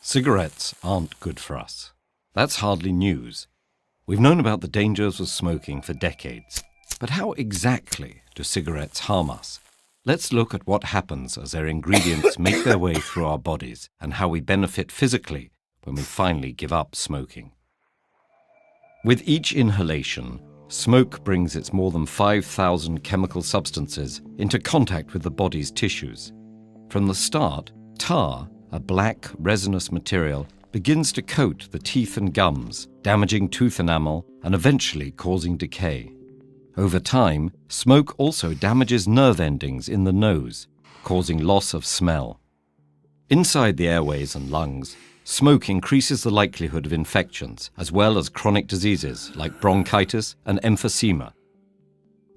Cigarettes aren't good for us. That's hardly news. We've known about the dangers of smoking for decades. But how exactly do cigarettes harm us? Let's look at what happens as their ingredients make their way through our bodies and how we benefit physically when we finally give up smoking. With each inhalation, smoke brings its more than 5,000 chemical substances into contact with the body's tissues. From the start, tar, a black, resinous material, begins to coat the teeth and gums, damaging tooth enamel and eventually causing decay. Over time, smoke also damages nerve endings in the nose, causing loss of smell. Inside the airways and lungs, smoke increases the likelihood of infections, as well as chronic diseases like bronchitis and emphysema.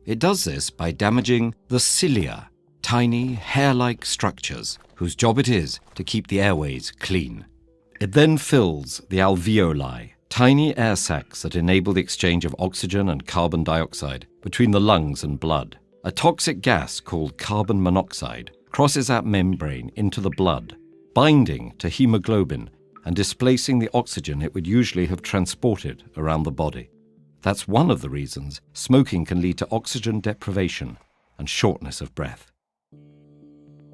It does this by damaging the cilia, tiny, hair-like structures whose job it is to keep the airways clean. It then fills the alveoli, tiny air sacs that enable the exchange of oxygen and carbon dioxide between the lungs and blood. A toxic gas called carbon monoxide crosses that membrane into the blood, binding to hemoglobin and displacing the oxygen it would usually have transported around the body. That's one of the reasons smoking can lead to oxygen deprivation and shortness of breath.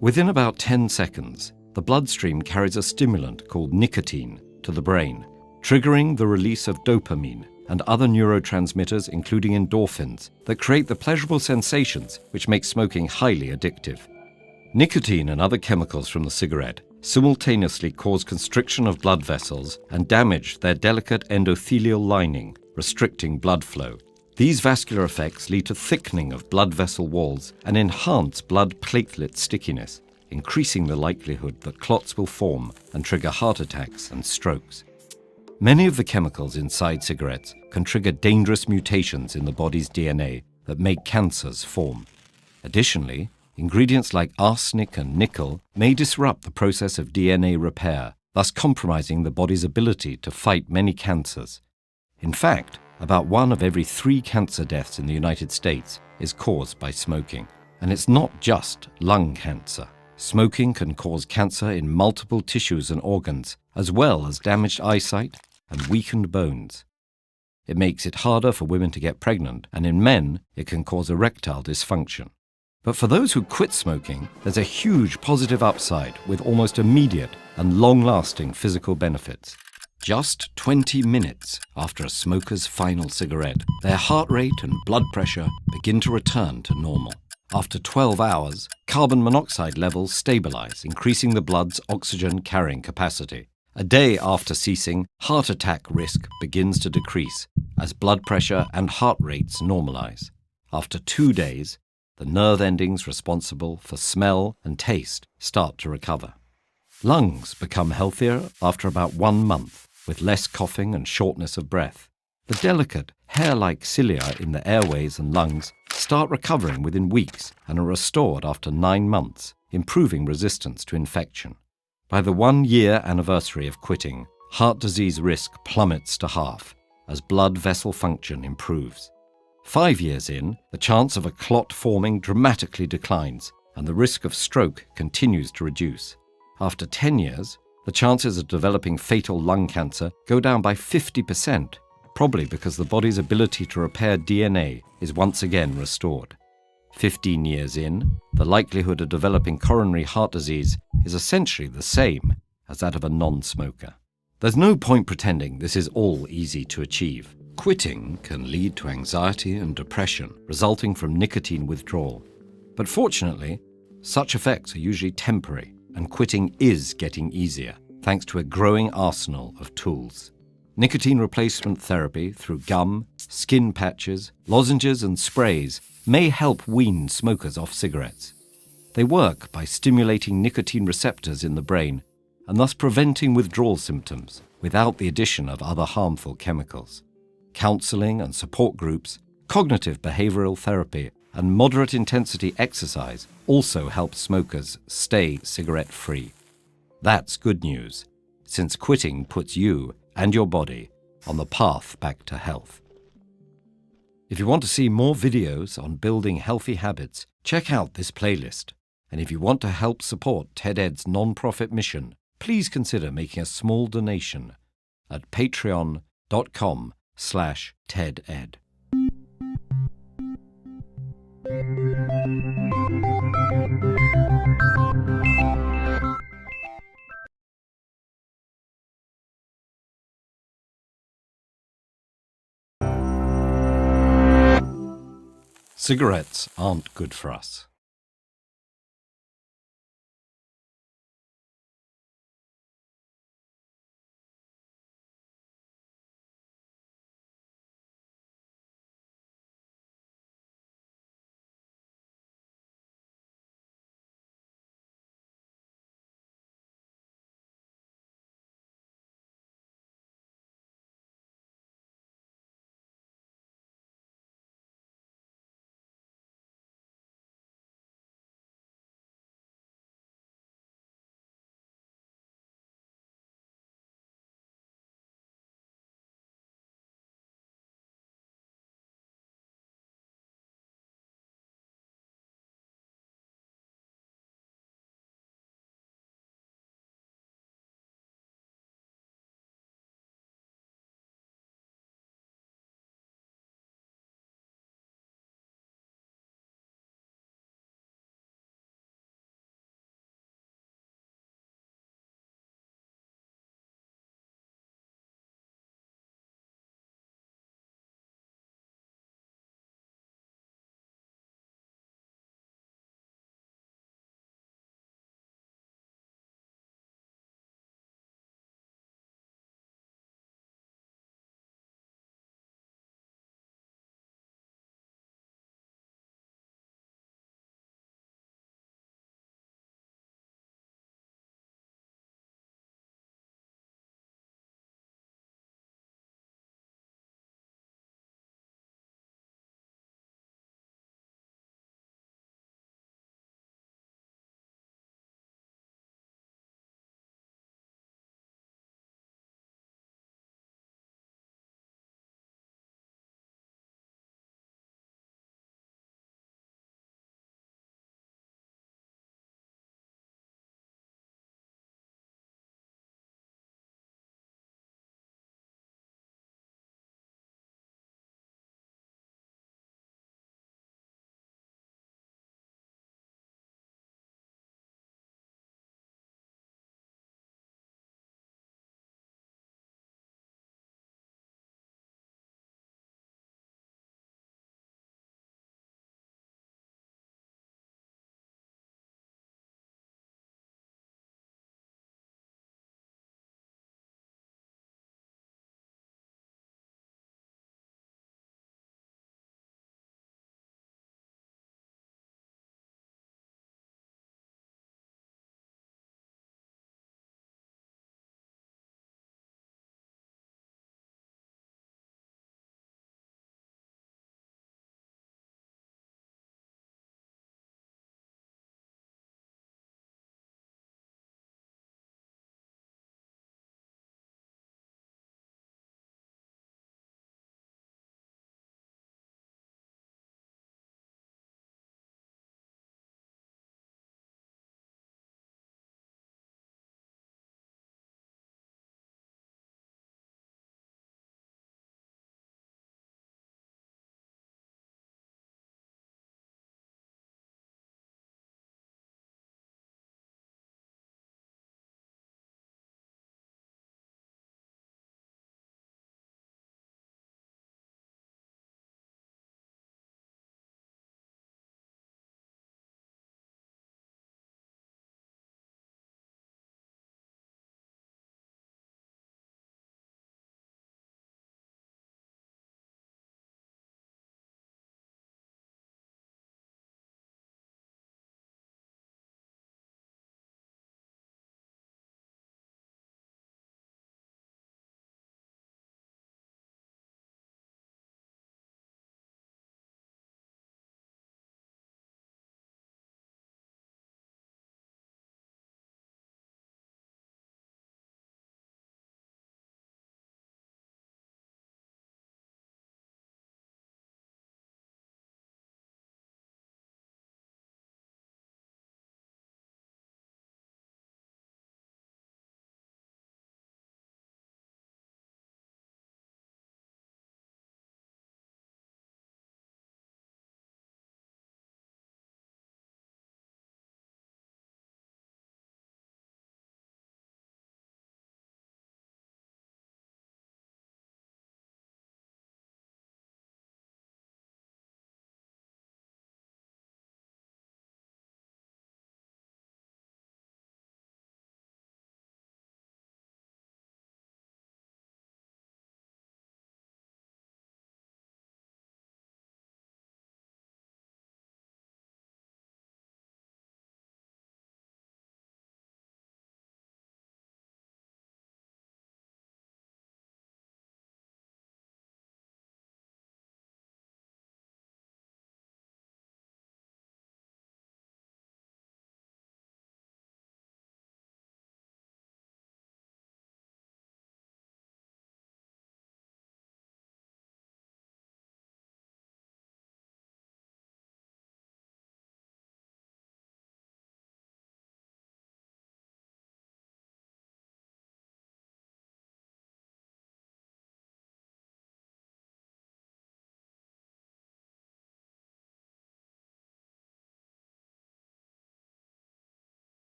Within about 10 seconds, the bloodstream carries a stimulant called nicotine to the brain, triggering the release of dopamine and other neurotransmitters, including endorphins, that create the pleasurable sensations which make smoking highly addictive. Nicotine and other chemicals from the cigarette simultaneously cause constriction of blood vessels and damage their delicate endothelial lining, restricting blood flow. These vascular effects lead to thickening of blood vessel walls and enhance blood platelet stickiness, increasing the likelihood that clots will form and trigger heart attacks and strokes. Many of the chemicals inside cigarettes can trigger dangerous mutations in the body's DNA that make cancers form. Additionally, ingredients like arsenic and nickel may disrupt the process of DNA repair, thus compromising the body's ability to fight many cancers. In fact, about 1 of every 3 cancer deaths in the United States is caused by smoking. And it's not just lung cancer. Smoking can cause cancer in multiple tissues and organs, as well as damaged eyesight and weakened bones. It makes it harder for women to get pregnant, and in men, it can cause erectile dysfunction. But for those who quit smoking, there's a huge positive upside with almost immediate and long-lasting physical benefits. Just 20 minutes after a smoker's final cigarette, their heart rate and blood pressure begin to return to normal. After 12 hours, carbon monoxide levels stabilize, increasing the blood's oxygen carrying capacity. A day after ceasing, heart attack risk begins to decrease as blood pressure and heart rates normalize. After 2 days, the nerve endings responsible for smell and taste start to recover. Lungs become healthier after about 1 month, with less coughing and shortness of breath. The delicate, hair-like cilia in the airways and lungs start recovering within weeks and are restored after 9 months, improving resistance to infection. By the 1-year anniversary of quitting, heart disease risk plummets to half as blood vessel function improves. 5 years in, the chance of a clot forming dramatically declines, and the risk of stroke continues to reduce. After 10 years, the chances of developing fatal lung cancer go down by 50%, probably because the body's ability to repair DNA is once again restored. 15 years in, the likelihood of developing coronary heart disease is essentially the same as that of a non-smoker. There's no point pretending this is all easy to achieve. Quitting can lead to anxiety and depression resulting from nicotine withdrawal. But fortunately, such effects are usually temporary, and quitting is getting easier, thanks to a growing arsenal of tools. Nicotine replacement therapy through gum, skin patches, lozenges and sprays may help wean smokers off cigarettes. They work by stimulating nicotine receptors in the brain and thus preventing withdrawal symptoms without the addition of other harmful chemicals. Counseling and support groups, cognitive behavioral therapy, and moderate intensity exercise also help smokers stay cigarette-free. That's good news, since quitting puts you and your body on the path back to health. If you want to see more videos on building healthy habits, check out this playlist. And if you want to help support TED-Ed's non-profit mission, please consider making a small donation at patreon.com/TEDEd. Cigarettes aren't good for us.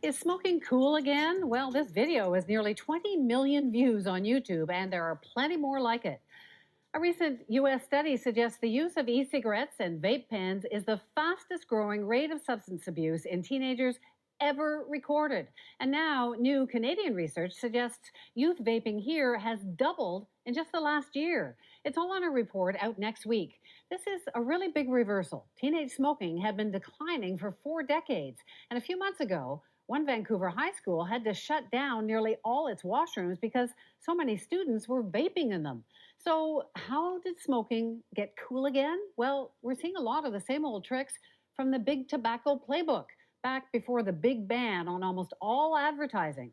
Is smoking cool again? Well, this video has nearly 20 million views on YouTube, and there are plenty more like it. A recent U.S. study suggests the use of e-cigarettes and vape pens is the fastest growing rate of substance abuse in teenagers ever recorded. And now, new Canadian research suggests youth vaping here has doubled in just the last year. It's all on a report out next week. This is a really big reversal. Teenage smoking had been declining for 4 decades. And a few months ago, one Vancouver high school had to shut down nearly all its washrooms because so many students were vaping in them. So, how did smoking get cool again? Well, we're seeing a lot of the same old tricks from the big tobacco playbook back before the big ban on almost all advertising.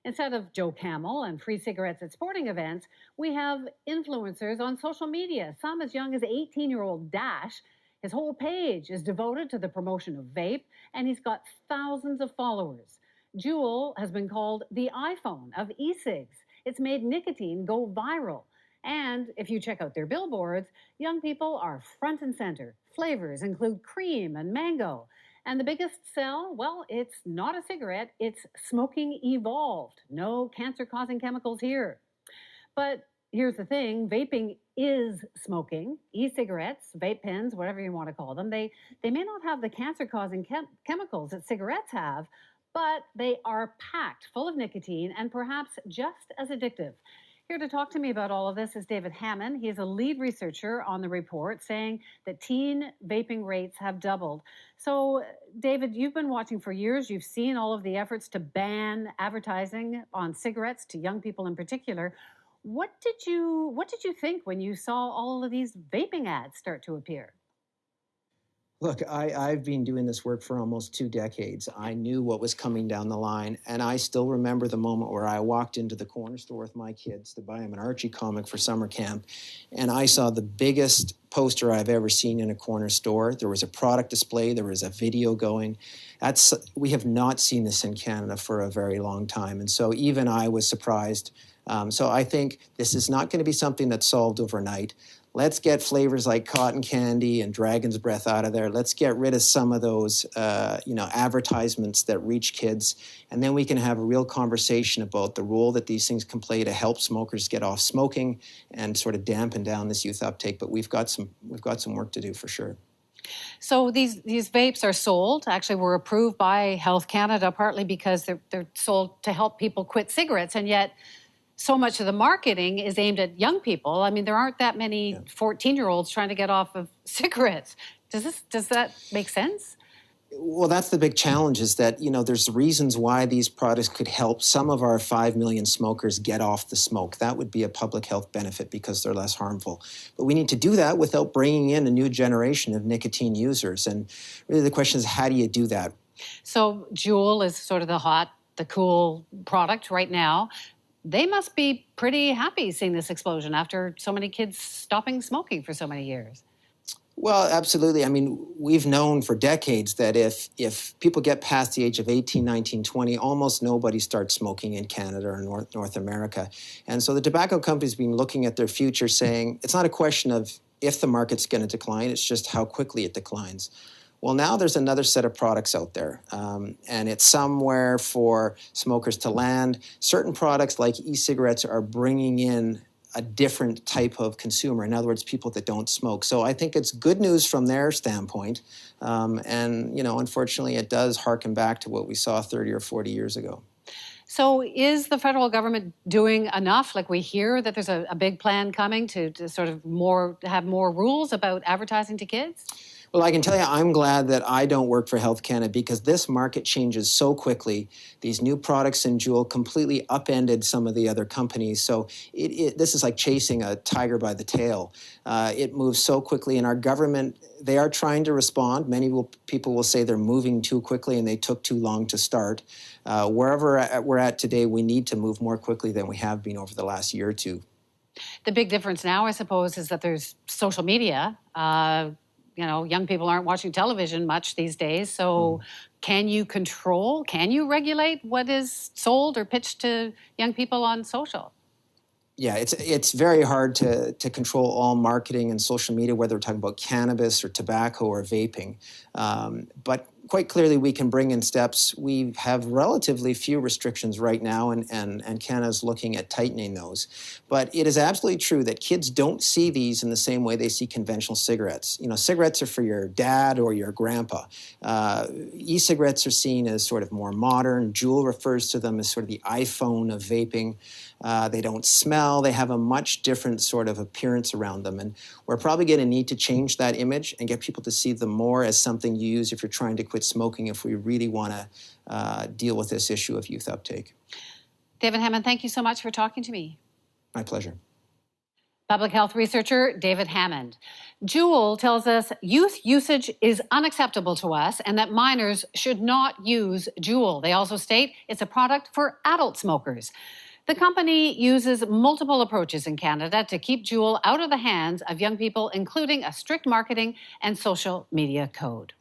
Instead of Joe Camel and free cigarettes at sporting events, we have influencers on social media, some as young as 18-year-old Dash. His whole page is devoted to the promotion of vape, and he's got thousands of followers. Juul has been called the iPhone of e-cigs. It's made nicotine go viral. And if you check out their billboards, young people are front and center. Flavors include cream and mango. And the biggest sell, well, it's not a cigarette, it's smoking evolved. No cancer-causing chemicals here. But here's the thing, vaping is smoking. E-cigarettes, vape pens, whatever you want to call them, they may not have the cancer-causing chemicals that cigarettes have, but they are packed full of nicotine and perhaps just as addictive. Here to talk to me about all of this is David Hammond. He is a lead researcher on the report saying that teen vaping rates have doubled. So, David, you've been watching for years. You've seen all of the efforts to ban advertising on cigarettes to young people in particular. What did you think when you saw all of these vaping ads start to appear? Look, I've been doing this work for almost 2 decades. I knew what was coming down the line, and I still remember the moment where I walked into the corner store with my kids to buy them an Archie comic for summer camp, and I saw the biggest poster I've ever seen in a corner store. There was a product display, there was a video going. We have not seen this in Canada for a very long time, and so even I was surprised. So I think this is not going to be something that's solved overnight. Let's get flavors like cotton candy and dragon's breath out of there. Let's get rid of some of those, advertisements that reach kids, and then we can have a real conversation about the role that these things can play to help smokers get off smoking and sort of dampen down this youth uptake. But we've got some work to do for sure. So these vapes are sold, actually were approved by Health Canada, partly because they're sold to help people quit cigarettes, and yet so much of the marketing is aimed at young people. I mean, there aren't that many 14-year-olds trying to get off of cigarettes. Does that make sense? Well, that's the big challenge, is that, there's reasons why these products could help some of our 5 million smokers get off the smoke. That would be a public health benefit because they're less harmful. But we need to do that without bringing in a new generation of nicotine users. And really the question is, how do you do that? So Juul is sort of the cool product right now. They must be pretty happy seeing this explosion after so many kids stopping smoking for so many years. Well, absolutely. I mean, we've known for decades that if people get past the age of 18, 19, 20, almost nobody starts smoking in Canada or North America. And so the tobacco companies have been looking at their future saying, it's not a question of if the market's going to decline, it's just how quickly it declines. Well, now there's another set of products out there, and it's somewhere for smokers to land. Certain products like e-cigarettes are bringing in a different type of consumer. In other words, people that don't smoke. So I think it's good news from their standpoint. Unfortunately, it does harken back to what we saw 30 or 40 years ago. So is the federal government doing enough? Like, we hear that there's a big plan coming to sort of have more rules about advertising to kids? Well, I can tell you I'm glad that I don't work for Health Canada, because this market changes so quickly. These new products in Juul completely upended some of the other companies. So this is like chasing a tiger by the tail. It moves so quickly, and our government, they are trying to respond. People will say they're moving too quickly and they took too long to start. Wherever we're at today, we need to move more quickly than we have been over the last year or two. The big difference now, I suppose, is that there's social media. Young people aren't watching television much these days. So can you regulate what is sold or pitched to young people on social? Yeah, it's very hard to control all marketing and social media, whether we're talking about cannabis or tobacco or vaping. But quite clearly we can bring in steps. We have relatively few restrictions right now, and Canada's looking at tightening those. But it is absolutely true that kids don't see these in the same way they see conventional cigarettes. You know, cigarettes are for your dad or your grandpa. E-cigarettes are seen as sort of more modern. Juul refers to them as sort of the iPhone of vaping. They don't smell. They have a much different sort of appearance around them. And we're probably going to need to change that image and get people to see them more as something you use if you're trying to quit smoking, if we really want to deal with this issue of youth uptake. David Hammond, thank you so much for talking to me. My pleasure. Public health researcher David Hammond. Juul tells us youth usage is unacceptable to us and that minors should not use Juul. They also state it's a product for adult smokers. The company uses multiple approaches in Canada to keep Juul out of the hands of young people, including a strict marketing and social media code.